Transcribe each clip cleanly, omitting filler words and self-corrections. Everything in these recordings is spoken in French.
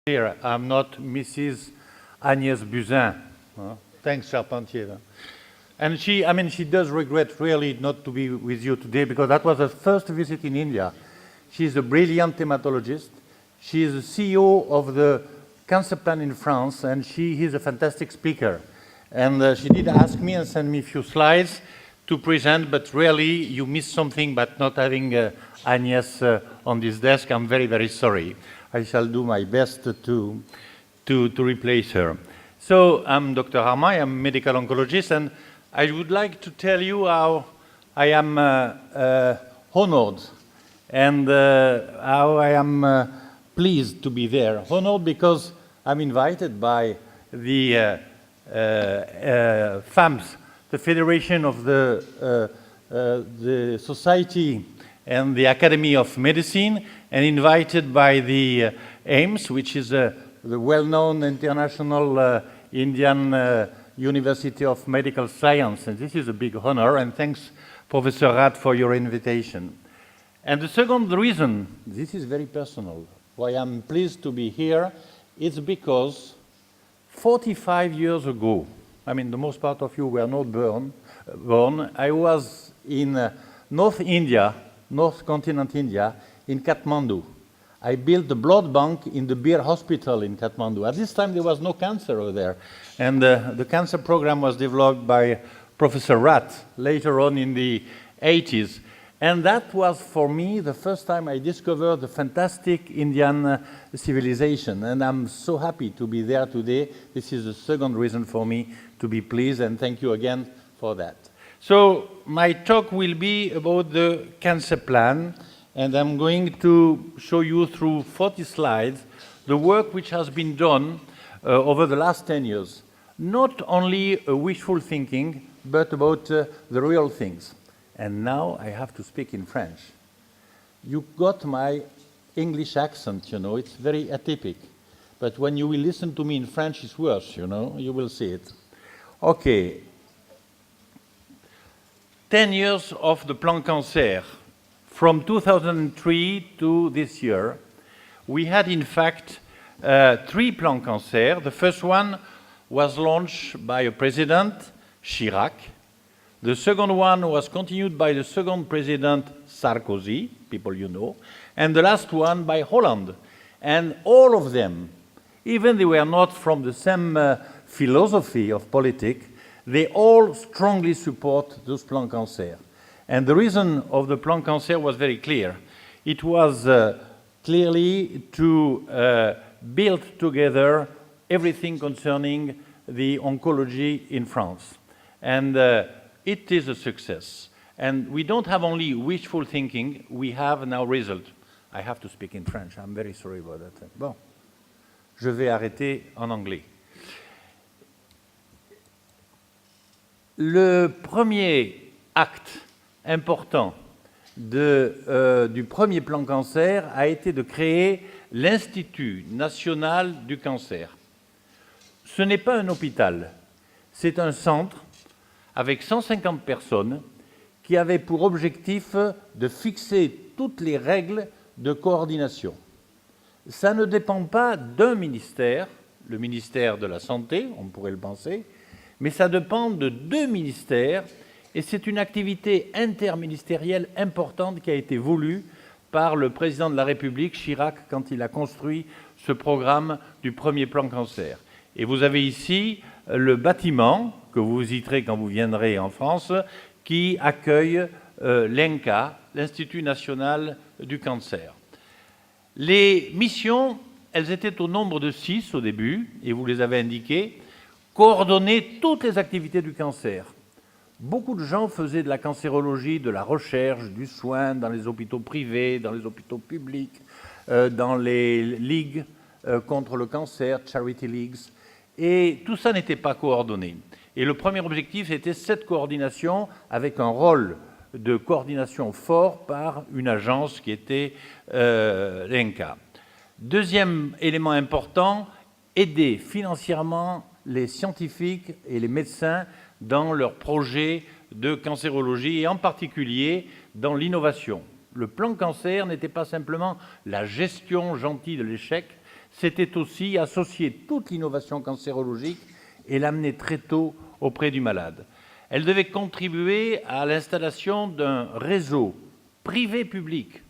Here, I'm not Mrs. Agnès Buzyn. Thanks, Charpentier. And she does regret really not to be with you today because that was her first visit in India. She's a brilliant hematologist. She is the CEO of the Cancer Plan in France, and she is a fantastic speaker. And she did ask me and send me a few slides to present, but really you missed something by not having Agnès on this desk. I'm very, very sorry. I shall do my best to replace her. So I'm Dr. Harmaille, I'm a medical oncologist, and I would like to tell you how I am honored and how I am pleased to be there. Honored because I'm invited by the FAMS, the Federation of the Society and the Academy of Medicine, and invited by the AIMS, which is the well-known international Indian University of Medical Science. And this is a big honor, and thanks, Professor Rath, for your invitation. And the second reason, this is very personal, why I'm pleased to be here, is because 45 years ago, the most part of you were not born, I was in North India, North Continent India, in Kathmandu. I built the blood bank in the Beer Hospital in Kathmandu. At this time, there was no cancer over there. And the cancer program was developed by Professor Rath later on in the 80s. And that was, for me, the first time I discovered the fantastic Indian civilization. And I'm so happy to be there today. This is the second reason for me to be pleased, and thank you again for that. So my talk will be about the cancer plan, and I'm going to show you through 40 slides the work which has been done over the last 10 years. Not only wishful thinking, but about the real things. And now I have to speak in French. You got my English accent, it's very atypical. But when you will listen to me in French, it's worse, you will see it. Okay. 10 years of the Plan Cancer. From 2003 to this year, we had, in fact, 3 Plan Cancer. The first one was launched by a president, Chirac. The second one was continued by the second president, Sarkozy, people you know, and the last one by Hollande. And all of them, even they were not from the same philosophy of politics, they all strongly support those Plan Cancer. And the reason of the Plan Cancer was very clear. It was clearly to build together everything concerning the oncology in France. And it is a success. And we don't have only wishful thinking, we have now result. I have to speak in French, I'm very sorry about that. Bon, je vais arrêter en anglais. Le premier acte important du premier plan cancer a été de créer l'Institut national du cancer. Ce n'est pas un hôpital, c'est un centre avec 150 personnes qui avait pour objectif de fixer toutes les règles de coordination. Ça ne dépend pas d'un ministère, le ministère de la Santé, on pourrait le penser, mais ça dépend de 2 ministères, et c'est une activité interministérielle importante qui a été voulue par le président de la République, Chirac, quand il a construit ce programme du premier plan cancer. Et vous avez ici le bâtiment, que vous visiterez quand vous viendrez en France, qui accueille l'INCa, l'Institut national du cancer. Les missions, elles étaient au nombre de 6 au début, et vous les avez indiquées, coordonner toutes les activités du cancer. Beaucoup de gens faisaient de la cancérologie, de la recherche, du soin dans les hôpitaux privés, dans les hôpitaux publics, dans les ligues contre le cancer, charity leagues, et tout ça n'était pas coordonné. Et le premier objectif était cette coordination avec un rôle de coordination fort par une agence qui était l'INCa. Deuxième élément important, aider financièrement les scientifiques et les médecins dans leurs projets de cancérologie et en particulier dans l'innovation. Le plan cancer n'était pas simplement la gestion gentille de l'échec, c'était aussi associer toute l'innovation cancérologique et l'amener très tôt auprès du malade. Elle devait contribuer à l'installation d'un réseau privé-public.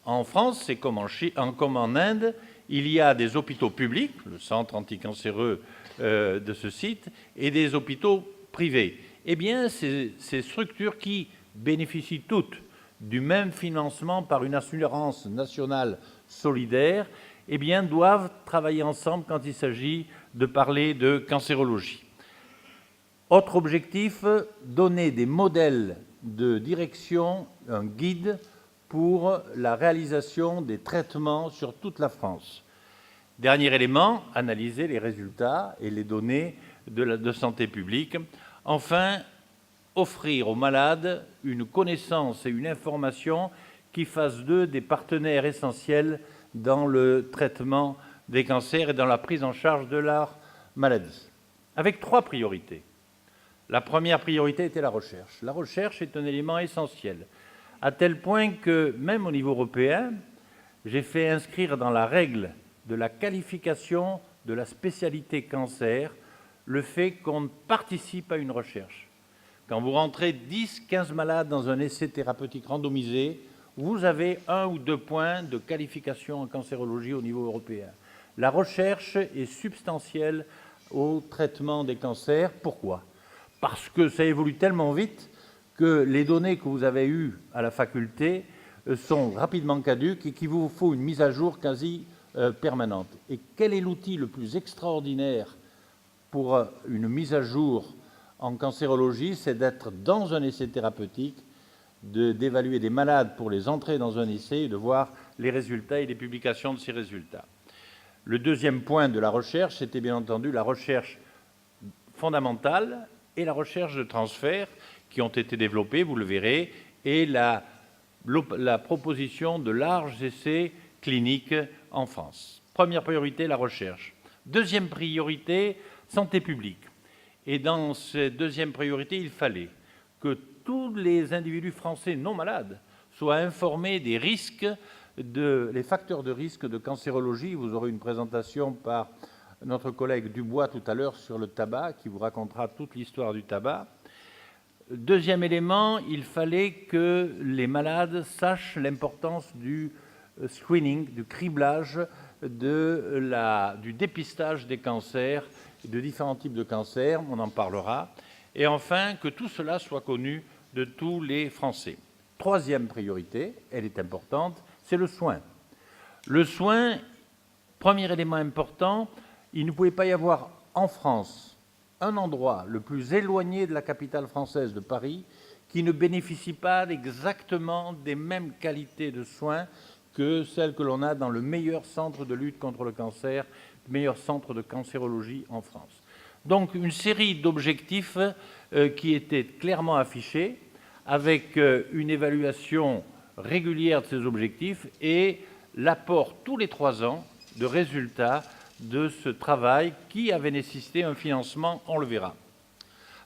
En France, c'est comme en Inde, il y a des hôpitaux publics, le centre anticancéreux de ce site, et des hôpitaux privés. Eh bien, ces structures qui bénéficient toutes du même financement par une assurance nationale solidaire, eh bien, doivent travailler ensemble quand il s'agit de parler de cancérologie. Autre objectif, donner des modèles de direction, un guide pour la réalisation des traitements sur toute la France. Dernier élément, analyser les résultats et les données de santé publique. Enfin, offrir aux malades une connaissance et une information qui fassent d'eux des partenaires essentiels dans le traitement des cancers et dans la prise en charge de leur maladie. Avec 3 priorités. La première priorité était la recherche. La recherche est un élément essentiel, à tel point que, même au niveau européen, j'ai fait inscrire dans la règle de la qualification de la spécialité cancer le fait qu'on participe à une recherche. Quand vous rentrez 10-15 malades dans un essai thérapeutique randomisé, vous avez 1 ou 2 points de qualification en cancérologie au niveau européen. La recherche est substantielle au traitement des cancers. Pourquoi ? Parce que ça évolue tellement vite que les données que vous avez eues à la faculté sont rapidement caduques et qu'il vous faut une mise à jour quasi permanente. Et quel est l'outil le plus extraordinaire pour une mise à jour en cancérologie? C'est d'être dans un essai thérapeutique, d'évaluer des malades pour les entrer dans un essai et de voir les résultats et les publications de ces résultats. Le deuxième point de la recherche, c'était bien entendu la recherche fondamentale et la recherche de transfert qui ont été développées, vous le verrez, et la proposition de larges essais cliniques en France. Première priorité, la recherche. Deuxième priorité, santé publique. Et dans cette deuxième priorité, il fallait que tous les individus français non malades soient informés des risques, les facteurs de risque de cancérologie. Vous aurez une présentation par notre collègue Dubois tout à l'heure sur le tabac, qui vous racontera toute l'histoire du tabac. Deuxième élément, il fallait que les malades sachent l'importance du screening, du criblage, du dépistage des cancers, de différents types de cancers, on en parlera. Et enfin, que tout cela soit connu de tous les Français. Troisième priorité, elle est importante, c'est le soin. Le soin, premier élément important, il ne pouvait pas y avoir en France un endroit le plus éloigné de la capitale française de Paris qui ne bénéficie pas exactement des mêmes qualités de soins que celles que l'on a dans le meilleur centre de lutte contre le cancer, le meilleur centre de cancérologie en France. Donc une série d'objectifs qui étaient clairement affichés, avec une évaluation régulière de ces objectifs et l'apport tous les 3 ans de résultats de ce travail qui avait nécessité un financement, on le verra.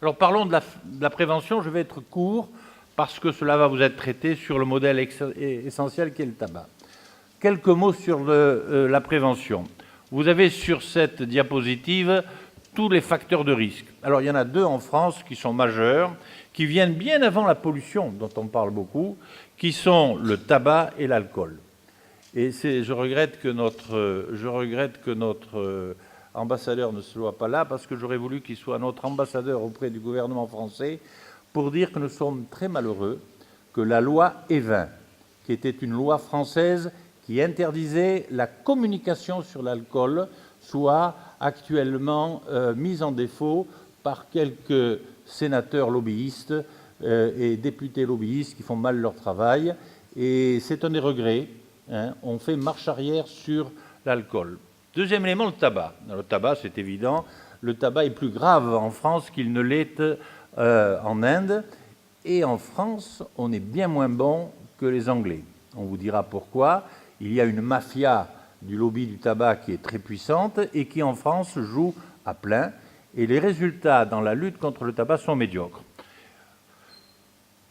Alors parlons de la prévention, je vais être court parce que cela va vous être traité sur le modèle essentiel qui est le tabac. Quelques mots sur la prévention. Vous avez sur cette diapositive tous les facteurs de risque. Alors il y en a 2 en France qui sont majeurs, qui viennent bien avant la pollution dont on parle beaucoup, qui sont le tabac et l'alcool. Et je regrette que notre ambassadeur ne soit pas là, parce que j'aurais voulu qu'il soit notre ambassadeur auprès du gouvernement français pour dire que nous sommes très malheureux que la loi Évin, qui était une loi française qui interdisait la communication sur l'alcool, soit actuellement mise en défaut par quelques sénateurs lobbyistes et députés lobbyistes qui font mal leur travail. Et c'est un des regrets. On fait marche arrière sur l'alcool. Deuxième élément, le tabac. Le tabac, c'est évident. Le tabac est plus grave en France qu'il ne l'est en Inde. Et en France, on est bien moins bon que les Anglais. On vous dira pourquoi. Il y a une mafia du lobby du tabac qui est très puissante et qui, en France, joue à plein. Et les résultats dans la lutte contre le tabac sont médiocres.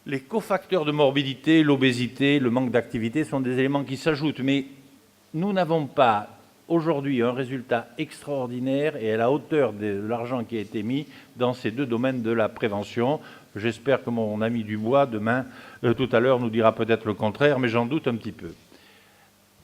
Les cofacteurs de morbidité, l'obésité, le manque d'activité sont des éléments qui s'ajoutent. Mais nous n'avons pas aujourd'hui un résultat extraordinaire et à la hauteur de l'argent qui a été mis dans ces deux domaines de la prévention. J'espère que mon ami Dubois, demain, tout à l'heure, nous dira peut-être le contraire, mais j'en doute un petit peu.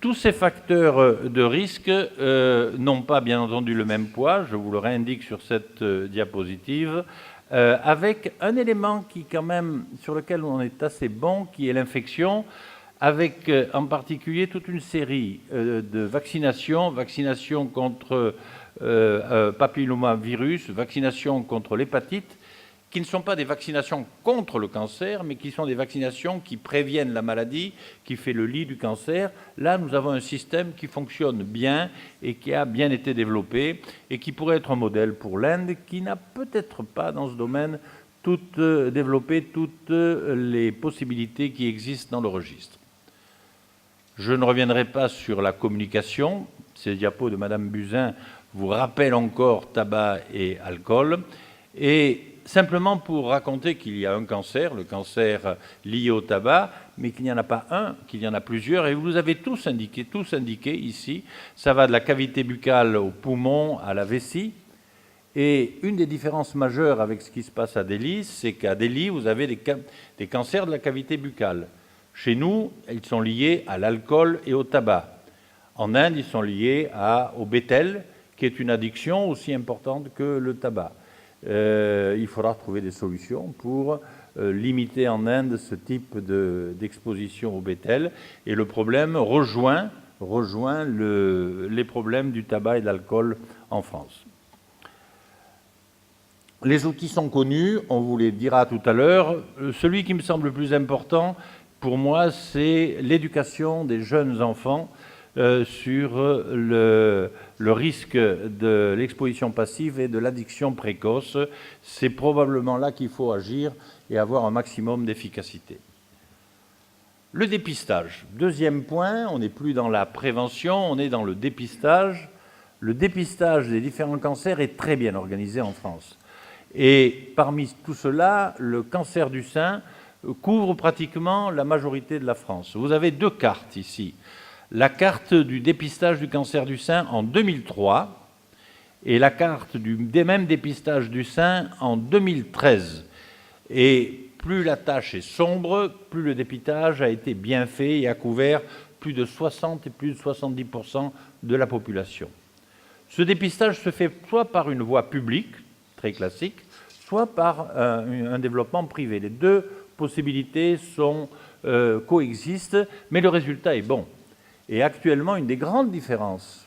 Tous ces facteurs de risque n'ont pas, bien entendu, le même poids, je vous le réindique sur cette diapositive, avec un élément qui, quand même, sur lequel on est assez bon, qui est l'infection, avec en particulier toute une série de vaccinations contre papillomavirus, vaccinations contre l'hépatite, qui ne sont pas des vaccinations contre le cancer, mais qui sont des vaccinations qui préviennent la maladie, qui fait le lit du cancer. Là, nous avons un système qui fonctionne bien et qui a bien été développé et qui pourrait être un modèle pour l'Inde, qui n'a peut-être pas dans ce domaine développé toutes les possibilités qui existent dans le registre. Je ne reviendrai pas sur la communication. Ces diapos de Madame Buzyn vous rappellent encore tabac et alcool. Et simplement pour raconter qu'il y a un cancer, le cancer lié au tabac, mais qu'il n'y en a pas un, qu'il y en a plusieurs, et vous avez tous indiqué ici, ça va de la cavité buccale au poumon, à la vessie, et une des différences majeures avec ce qui se passe à Delhi, c'est qu'à Delhi, vous avez des cancers de la cavité buccale. Chez nous, ils sont liés à l'alcool et au tabac. En Inde, ils sont liés au bétel, qui est une addiction aussi importante que le tabac. Il faudra trouver des solutions pour limiter en Inde ce type d'exposition au bétel. Et le problème rejoint les problèmes du tabac et de l'alcool en France. Les outils sont connus, on vous les dira tout à l'heure. Celui qui me semble le plus important, pour moi, c'est l'éducation des jeunes enfants sur le risque de l'exposition passive et de l'addiction précoce. C'est probablement là qu'il faut agir et avoir un maximum d'efficacité. Le dépistage. Deuxième point, on n'est plus dans la prévention, on est dans le dépistage. Le dépistage des différents cancers est très bien organisé en France. Et parmi tout cela, le cancer du sein couvre pratiquement la majorité de la France. Vous avez deux cartes ici. La carte du dépistage du cancer du sein en 2003 et la carte du même dépistage du sein en 2013. Et plus la tâche est sombre, plus le dépistage a été bien fait et a couvert plus de 60 et plus de 70% de la population. Ce dépistage se fait soit par une voie publique, très classique, soit par un développement privé. Les deux possibilités coexistent, mais le résultat est bon. Et actuellement, une des grandes différences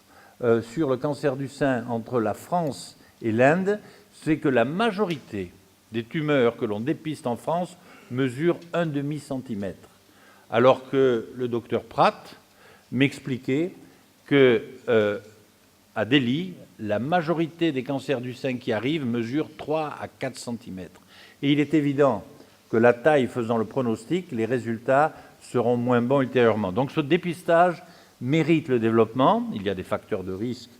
sur le cancer du sein entre la France et l'Inde, c'est que la majorité des tumeurs que l'on dépiste en France mesurent 1,5 cm. Alors que le docteur Pratt m'expliquait qu'à Delhi, la majorité des cancers du sein qui arrivent mesurent 3 à 4 cm. Et il est évident que la taille faisant le pronostic, les résultats seront moins bons ultérieurement. Donc ce dépistage mérite le développement. Il y a des facteurs de risque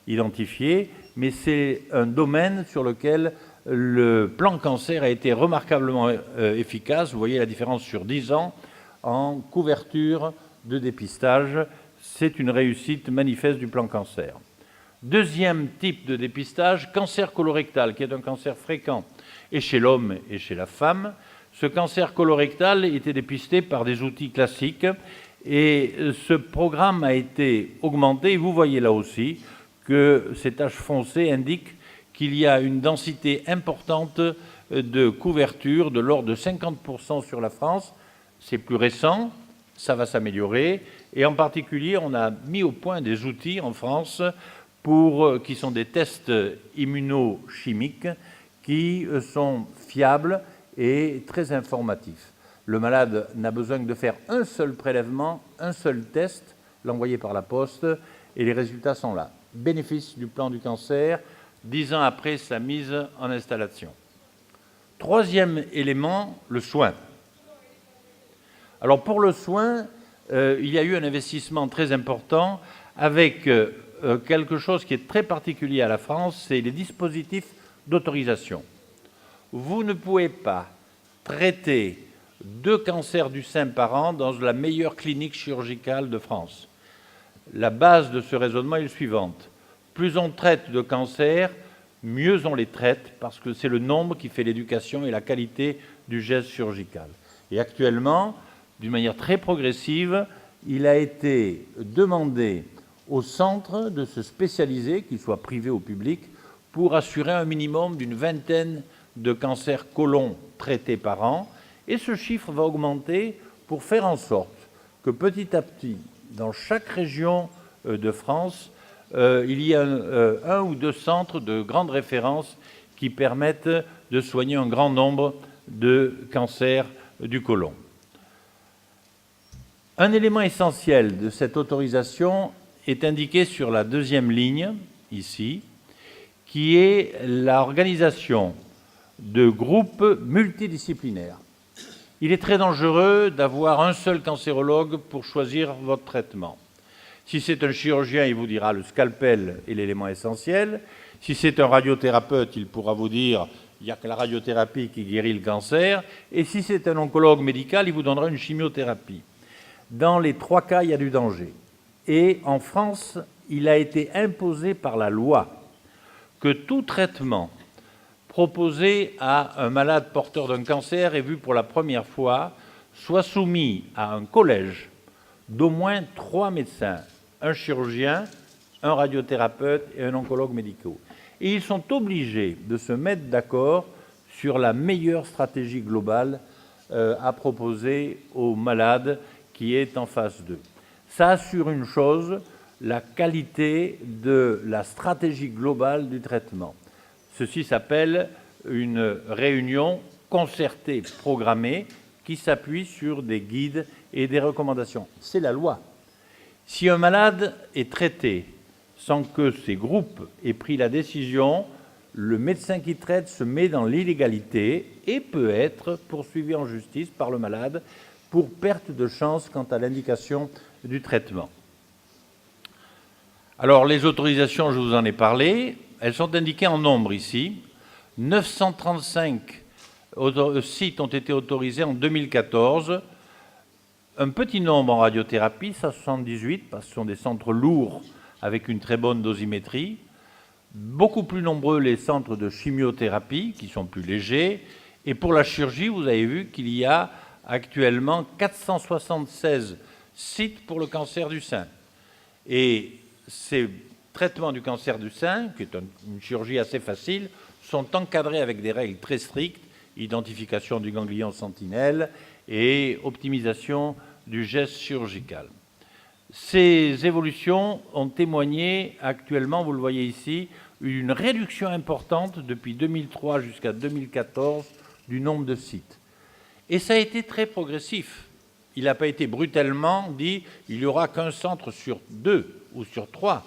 identifiés, mais c'est un domaine sur lequel le plan cancer a été remarquablement efficace. Vous voyez la différence sur 10 ans en couverture de dépistage. C'est une réussite manifeste du plan cancer. Deuxième type de dépistage, cancer colorectal, qui est un cancer fréquent et chez l'homme et chez la femme. Ce cancer colorectal était dépisté par des outils classiques et ce programme a été augmenté. Vous voyez là aussi que ces taches foncées indiquent qu'il y a une densité importante de couverture de l'ordre de 50% sur la France. C'est plus récent, ça va s'améliorer. Et en particulier, on a mis au point des outils en France qui sont des tests immunochimiques qui sont fiables et très informatifs. Le malade n'a besoin que de faire un seul prélèvement, un seul test, l'envoyer par la poste, et les résultats sont là. Bénéfice du plan du cancer, 10 ans après sa mise en installation. Troisième élément, le soin. Alors pour le soin, il y a eu un investissement très important avec quelque chose qui est très particulier à la France, c'est les dispositifs d'autorisation. Vous ne pouvez pas traiter 2 cancers du sein par an dans la meilleure clinique chirurgicale de France. La base de ce raisonnement est le suivante. Plus on traite de cancers, mieux on les traite, parce que c'est le nombre qui fait l'éducation et la qualité du geste chirurgical. Et actuellement, d'une manière très progressive, il a été demandé aux centres de se spécialiser, qu'ils soient privés ou publics, pour assurer un minimum d'une vingtaine de cancers côlon traités par an. Et ce chiffre va augmenter pour faire en sorte que petit à petit, dans chaque région de France, il y a un ou deux centres de grande référence qui permettent de soigner un grand nombre de cancers du côlon. Un élément essentiel de cette autorisation est indiqué sur la deuxième ligne, ici, qui est l'organisation de groupes multidisciplinaires. Il est très dangereux d'avoir un seul cancérologue pour choisir votre traitement. Si c'est un chirurgien, il vous dira le scalpel est l'élément essentiel. Si c'est un radiothérapeute, il pourra vous dire il n'y a que la radiothérapie qui guérit le cancer. Et si c'est un oncologue médical, il vous donnera une chimiothérapie. Dans les trois cas, il y a du danger. Et en France, il a été imposé par la loi que tout traitement proposé à un malade porteur d'un cancer et vu pour la première fois soit soumis à un collège d'au moins 3 médecins, un chirurgien, un radiothérapeute et un oncologue médical. Et ils sont obligés de se mettre d'accord sur la meilleure stratégie globale à proposer aux malades qui est en face d'eux. Ça assure une chose, la qualité de la stratégie globale du traitement. Ceci s'appelle une réunion concertée, programmée, qui s'appuie sur des guides et des recommandations. C'est la loi. Si un malade est traité sans que ces groupes aient pris la décision, le médecin qui traite se met dans l'illégalité et peut être poursuivi en justice par le malade pour perte de chance quant à l'indication du traitement. Alors, les autorisations, je vous en ai parlé, elles sont indiquées en nombre ici. 935 sites ont été autorisés en 2014. Un petit nombre en radiothérapie, 178, parce que ce sont des centres lourds avec une très bonne dosimétrie. Beaucoup plus nombreux les centres de chimiothérapie, qui sont plus légers. Et pour la chirurgie, vous avez vu qu'il y a actuellement 476 sites pour le cancer du sein. Et ces traitements du cancer du sein, qui est une chirurgie assez facile, sont encadrés avec des règles très strictes, identification du ganglion sentinelle et optimisation du geste chirurgical. Ces évolutions ont témoigné actuellement, vous le voyez ici, une réduction importante depuis 2003 jusqu'à 2014 du nombre de sites. Et ça a été très progressif. Il n'a pas été brutalement dit il n'y aura qu'un centre sur 2 ou sur 3.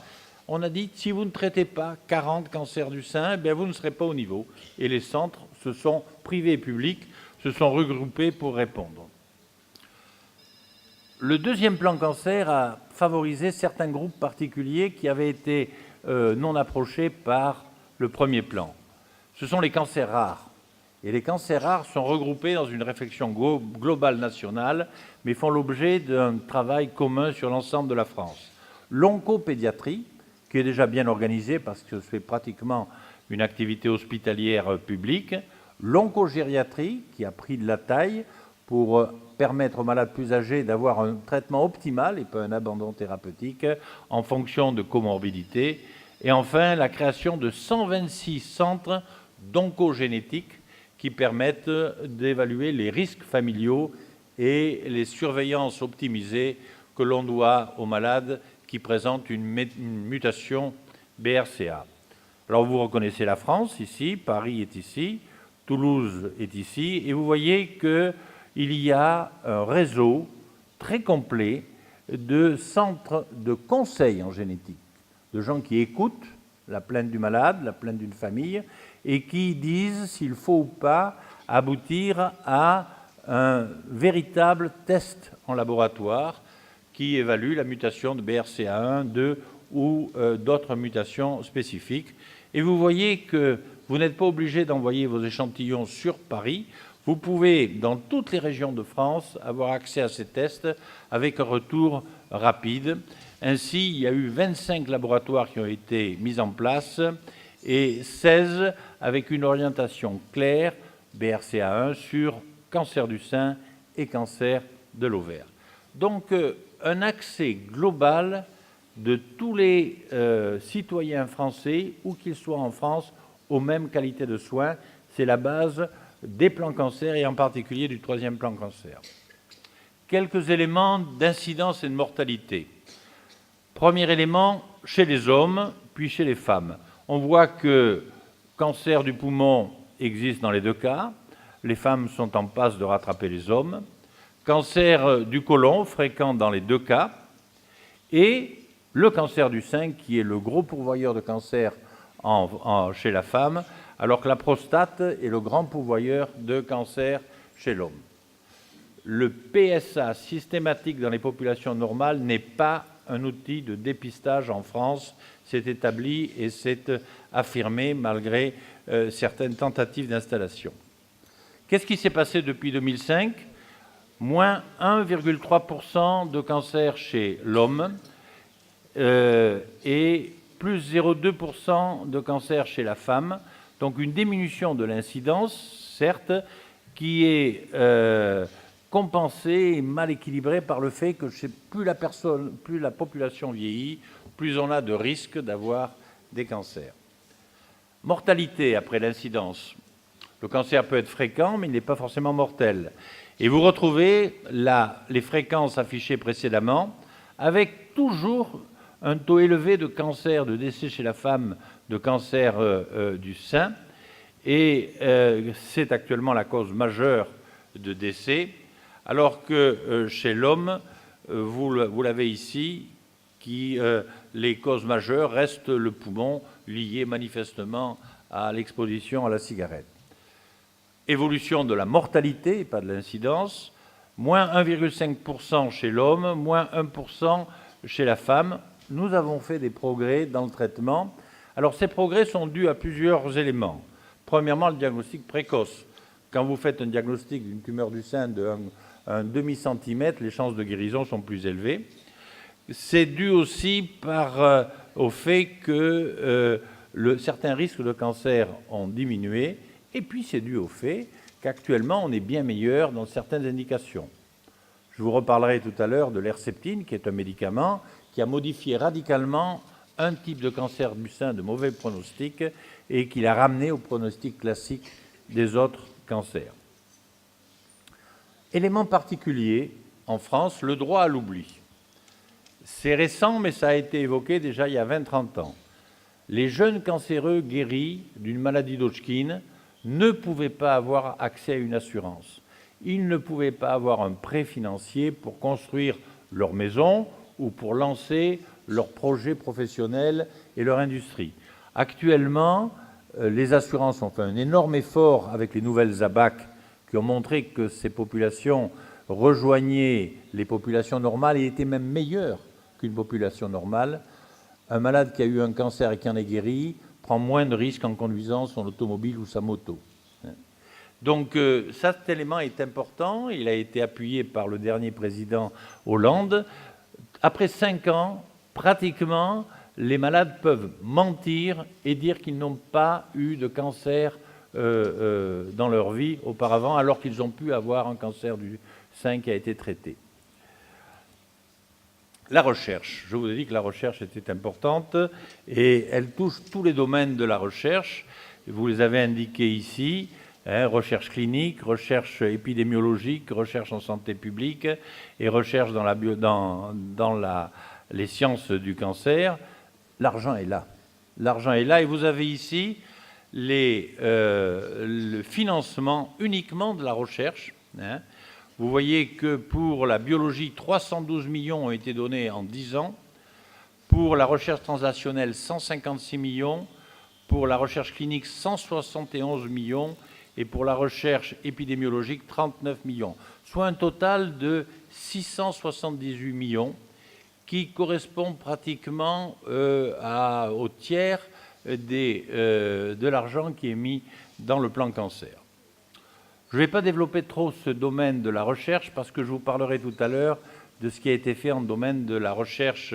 On a dit si vous ne traitez pas 40 cancers du sein, bien vous ne serez pas au niveau. Et les centres, se sont privés et publics, se sont regroupés pour répondre. Le deuxième plan cancer a favorisé certains groupes particuliers qui avaient été non approchés par le premier plan. Ce sont les cancers rares. Et les cancers rares sont regroupés dans une réflexion globale nationale, mais font l'objet d'un travail commun sur l'ensemble de la France. L'oncopédiatrie, qui est déjà bien organisée parce que c'est pratiquement une activité hospitalière publique. L'oncogériatrie, qui a pris de la taille pour permettre aux malades plus âgés d'avoir un traitement optimal et pas un abandon thérapeutique en fonction de comorbidité. Et enfin, la création de 126 centres d'oncogénétique qui permettent d'évaluer les risques familiaux et les surveillances optimisées que l'on doit aux malades qui présentent une mutation BRCA. Alors vous reconnaissez la France ici, Paris est ici, Toulouse est ici, et vous voyez qu'il y a un réseau très complet de centres de conseil en génétique, de gens qui écoutent la plainte du malade, la plainte d'une famille, et qui disent s'il faut ou pas aboutir à un véritable test en laboratoire qui évalue la mutation de BRCA1, 2 ou d'autres mutations spécifiques. Et vous voyez que vous n'êtes pas obligé d'envoyer vos échantillons sur Paris. Vous pouvez, dans toutes les régions de France, avoir accès à ces tests avec un retour rapide. Ainsi, il y a eu 25 laboratoires qui ont été mis en place et 16 avec une orientation claire, BRCA1, sur cancer du sein et cancer de l'ovaire. Donc, un accès global de tous les citoyens français, où qu'ils soient en France, aux mêmes qualités de soins. C'est la base des plans cancer et en particulier du 3e plan cancer. Quelques éléments d'incidence et de mortalité. Premier élément, chez les hommes, puis chez les femmes. On voit que cancer du poumon existe dans les deux cas. Les femmes sont en passe de rattraper les hommes. Cancer du côlon, fréquent dans les deux cas. Et le cancer du sein, qui est le gros pourvoyeur de cancer chez la femme, alors que la prostate est le grand pourvoyeur de cancer chez l'homme. Le PSA systématique dans les populations normales n'est pas un outil de dépistage en France. C'est établi et c'est affirmé malgré certaines tentatives d'installation. Qu'est-ce qui s'est passé depuis 2005 ? Moins 1,3% de cancer chez l'homme et plus 0,2% de cancer chez la femme. Donc une diminution de l'incidence, certes, qui est compensée et mal équilibrée par le fait que plus la population vieillit, plus on a de risques d'avoir des cancers. Mortalité après l'incidence. Le cancer peut être fréquent, mais il n'est pas forcément mortel. Et vous retrouvez les fréquences affichées précédemment, avec toujours un taux élevé de cancer, de décès chez la femme, de cancer du sein. Et c'est actuellement la cause majeure de décès, alors que chez l'homme, vous l'avez ici, les causes majeures restent le poumon, lié manifestement à l'exposition à la cigarette. Évolution de la mortalité, pas de l'incidence, moins 1,5% chez l'homme, moins 1% chez la femme. Nous avons fait des progrès dans le traitement. Alors ces progrès sont dus à plusieurs éléments. Premièrement, le diagnostic précoce. Quand vous faites un diagnostic d'une tumeur du sein d'un demi-centimètre, les chances de guérison sont plus élevées. C'est dû aussi au fait que certains risques de cancer ont diminué. Et puis c'est dû au fait qu'actuellement on est bien meilleur dans certaines indications. Je vous reparlerai tout à l'heure de l'Herceptine, qui est un médicament qui a modifié radicalement un type de cancer du sein de mauvais pronostic et qui l'a ramené au pronostic classique des autres cancers. Élément particulier, en France, le droit à l'oubli. C'est récent, mais ça a été évoqué déjà il y a 20-30 ans. Les jeunes cancéreux guéris d'une maladie d'Hodgkin ne pouvaient pas avoir accès à une assurance. Ils ne pouvaient pas avoir un prêt financier pour construire leur maison ou pour lancer leur projet professionnel et leur industrie. Actuellement, les assurances ont fait un énorme effort avec les nouvelles ABAC qui ont montré que ces populations rejoignaient les populations normales et étaient même meilleures qu'une population normale. Un malade qui a eu un cancer et qui en est guéri prend moins de risques en conduisant son automobile ou sa moto. Donc cet élément est important, il a été appuyé par le dernier président Hollande. Après 5 ans, pratiquement, les malades peuvent mentir et dire qu'ils n'ont pas eu de cancer dans leur vie auparavant, alors qu'ils ont pu avoir un cancer du sein qui a été traité. La recherche, je vous ai dit que la recherche était importante et elle touche tous les domaines de la recherche. Vous les avez indiqués ici, recherche clinique, recherche épidémiologique, recherche en santé publique et recherche dans les sciences du cancer. L'argent est là. L'argent est là et vous avez ici le financement uniquement de la recherche. Vous voyez que pour la biologie, 312 millions ont été donnés en 10 ans. Pour la recherche translationnelle, 156 millions. Pour la recherche clinique, 171 millions. Et pour la recherche épidémiologique, 39 millions. Soit un total de 678 millions qui correspond pratiquement au tiers de l'argent qui est mis dans le plan cancer. Je ne vais pas développer trop ce domaine de la recherche parce que je vous parlerai tout à l'heure de ce qui a été fait en domaine de la recherche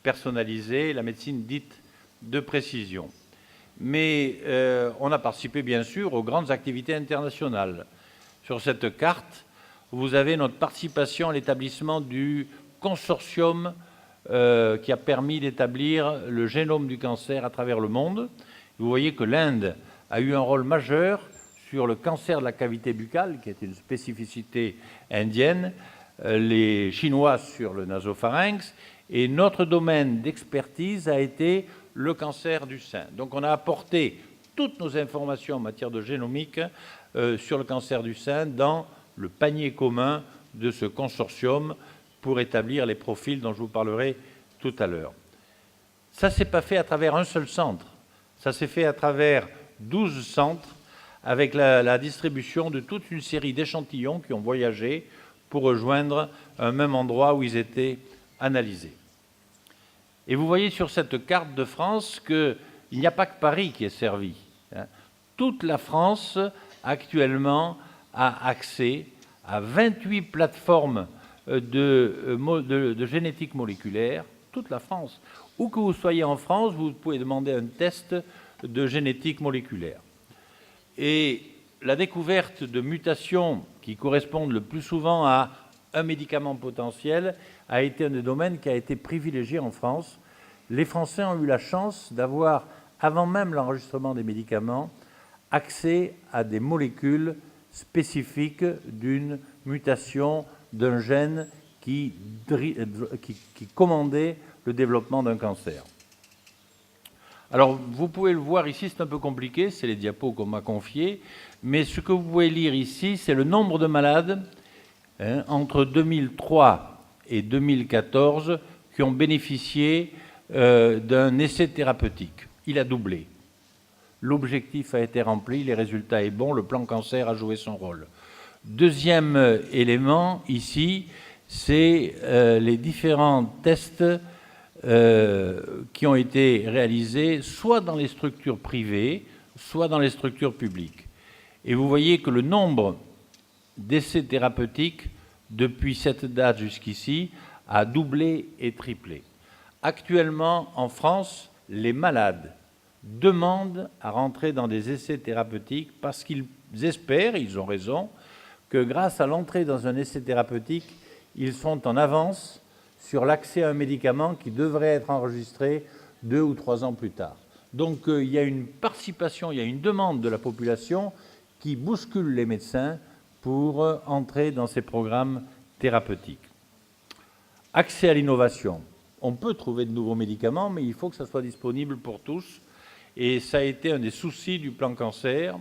personnalisée, la médecine dite de précision. Mais on a participé bien sûr aux grandes activités internationales. Sur cette carte, vous avez notre participation à l'établissement du consortium qui a permis d'établir le génome du cancer à travers le monde. Vous voyez que l'Inde a eu un rôle majeur sur le cancer de la cavité buccale, qui est une spécificité indienne, les Chinois sur le nasopharynx, et notre domaine d'expertise a été le cancer du sein. Donc on a apporté toutes nos informations en matière de génomique sur le cancer du sein dans le panier commun de ce consortium pour établir les profils dont je vous parlerai tout à l'heure. Ça ne s'est pas fait à travers un seul centre, ça s'est fait à travers 12 centres avec la distribution de toute une série d'échantillons qui ont voyagé pour rejoindre un même endroit où ils étaient analysés. Et vous voyez sur cette carte de France qu'il n'y a pas que Paris qui est servi. Toute la France, actuellement, a accès à 28 plateformes de génétique moléculaire, toute la France. Où que vous soyez en France, vous pouvez demander un test de génétique moléculaire. Et la découverte de mutations qui correspondent le plus souvent à un médicament potentiel a été un des domaines qui a été privilégié en France. Les Français ont eu la chance d'avoir, avant même l'enregistrement des médicaments, accès à des molécules spécifiques d'une mutation d'un gène qui commandait le développement d'un cancer. Alors, vous pouvez le voir ici, c'est un peu compliqué, c'est les diapos qu'on m'a confiés, mais ce que vous pouvez lire ici, c'est le nombre de malades entre 2003 et 2014 qui ont bénéficié d'un essai thérapeutique. Il a doublé. L'objectif a été rempli, les résultats sont bons, le plan cancer a joué son rôle. Deuxième élément ici, c'est les différents tests qui ont été réalisés soit dans les structures privées, soit dans les structures publiques. Et vous voyez que le nombre d'essais thérapeutiques depuis cette date jusqu'ici a doublé et triplé. Actuellement, en France, les malades demandent à rentrer dans des essais thérapeutiques parce qu'ils espèrent, ils ont raison, que grâce à l'entrée dans un essai thérapeutique, ils sont en avance sur l'accès à un médicament qui devrait être enregistré 2 ou 3 ans plus tard. Donc il y a une participation, il y a une demande de la population qui bouscule les médecins pour entrer dans ces programmes thérapeutiques. Accès à l'innovation. On peut trouver de nouveaux médicaments, mais il faut que ça soit disponible pour tous. Et ça a été un des soucis du plan cancer.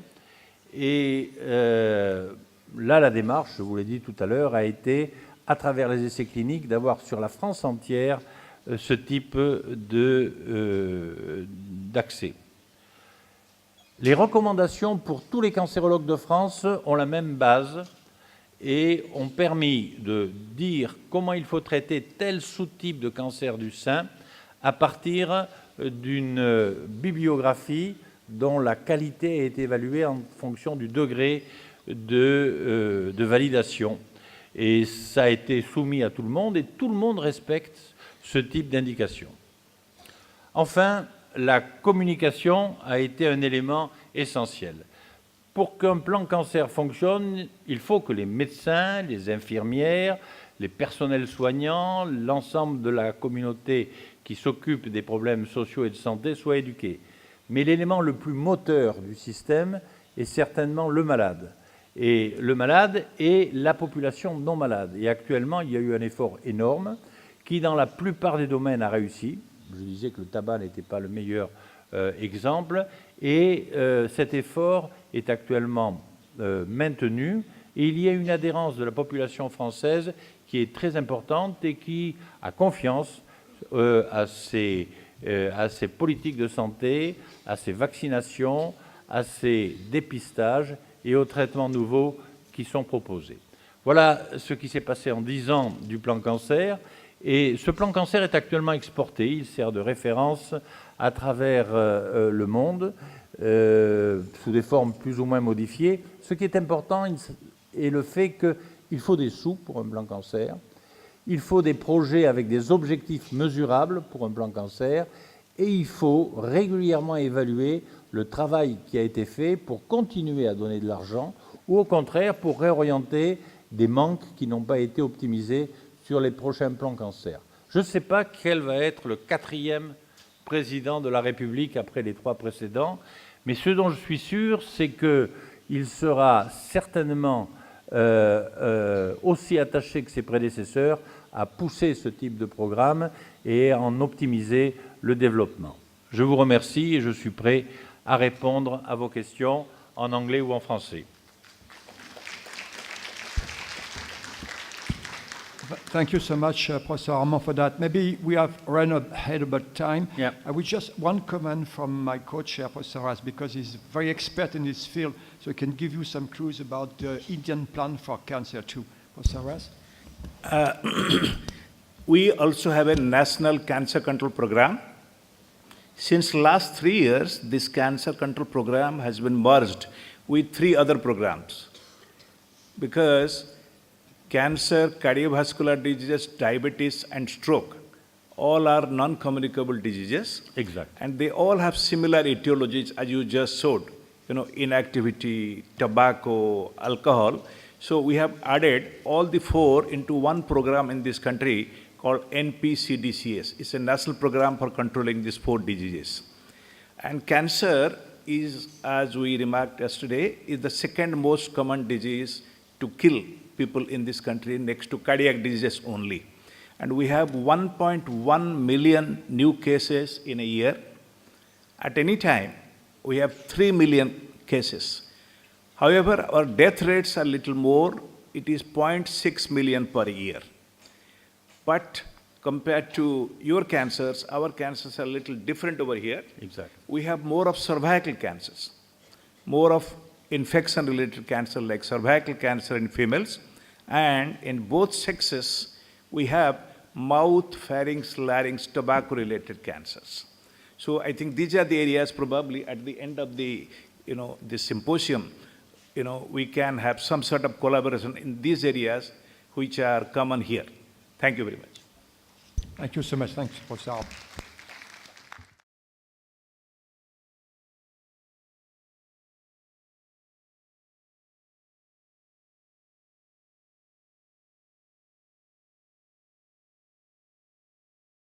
Et là, la démarche, je vous l'ai dit tout à l'heure, a été, à travers les essais cliniques, d'avoir sur la France entière ce type d'accès. Les recommandations pour tous les cancérologues de France ont la même base et ont permis de dire comment il faut traiter tel sous-type de cancer du sein à partir d'une bibliographie dont la qualité a été évaluée en fonction du degré de validation. Et ça a été soumis à tout le monde et tout le monde respecte ce type d'indication. Enfin, la communication a été un élément essentiel. Pour qu'un plan cancer fonctionne, il faut que les médecins, les infirmières, les personnels soignants, l'ensemble de la communauté qui s'occupe des problèmes sociaux et de santé soient éduqués. Mais l'élément le plus moteur du système est certainement le malade. Et le malade et la population non malade. Et actuellement, il y a eu un effort énorme qui, dans la plupart des domaines, a réussi. Je disais que le tabac n'était pas le meilleur exemple. Et cet effort est actuellement maintenu. Et il y a une adhérence de la population française qui est très importante et qui a confiance à ces politiques de santé, à ces vaccinations, à ces dépistages et aux traitements nouveaux qui sont proposés. Voilà ce qui s'est passé en 10 ans du plan cancer. Et ce plan cancer est actuellement exporté. Il sert de référence à travers le monde, sous des formes plus ou moins modifiées. Ce qui est important est le fait qu'il faut des sous pour un plan cancer. Il faut des projets avec des objectifs mesurables pour un plan cancer et il faut régulièrement évaluer le travail qui a été fait pour continuer à donner de l'argent ou au contraire pour réorienter des manques qui n'ont pas été optimisés sur les prochains plans cancer. Je ne sais pas quel va être le 4e président de la République après les 3 précédents, mais ce dont je suis sûr, c'est qu'il sera certainement aussi attaché que ses prédécesseurs à pousser ce type de programme et à en optimiser le développement. Je vous remercie et je suis prêt à répondre à vos questions en anglais ou en français. Thank you so much, Professor Armand, for that. Maybe we have run ahead about time. Yeah. I would just one comment from my co-chair, Professor Ras, because he's very expert in this field, so he can give you some clues about the Indian plan for cancer too. Professor Ras? We also have a national cancer control program. Since last 3 years, this cancer control program has been merged with 3 other programs. Because cancer, cardiovascular diseases, diabetes, and stroke, all are non-communicable diseases. Exact. And they all have similar etiologies, as you just showed, inactivity, tobacco, alcohol. So we have added all the 4 into one program in this country called NPCDCS. It's a national program for controlling these 4 diseases. And cancer is, as we remarked yesterday, is the second most common disease to kill people in this country next to cardiac diseases only. And we have 1.1 million new cases in a year. At any time, we have 3 million cases. However, our death rates are a little more. It is 0.6 million per year. But compared to your cancers, our cancers are a little different over here. Exactly. We have more of cervical cancers, more of infection-related cancer like cervical cancer in females, and in both sexes, we have mouth, pharynx, larynx, tobacco-related cancers. So I think these are the areas probably at the end of the, this symposium, we can have some sort of collaboration in these areas which are common here. Thank you very much. Thank you so much. Thanks, Professor Armand.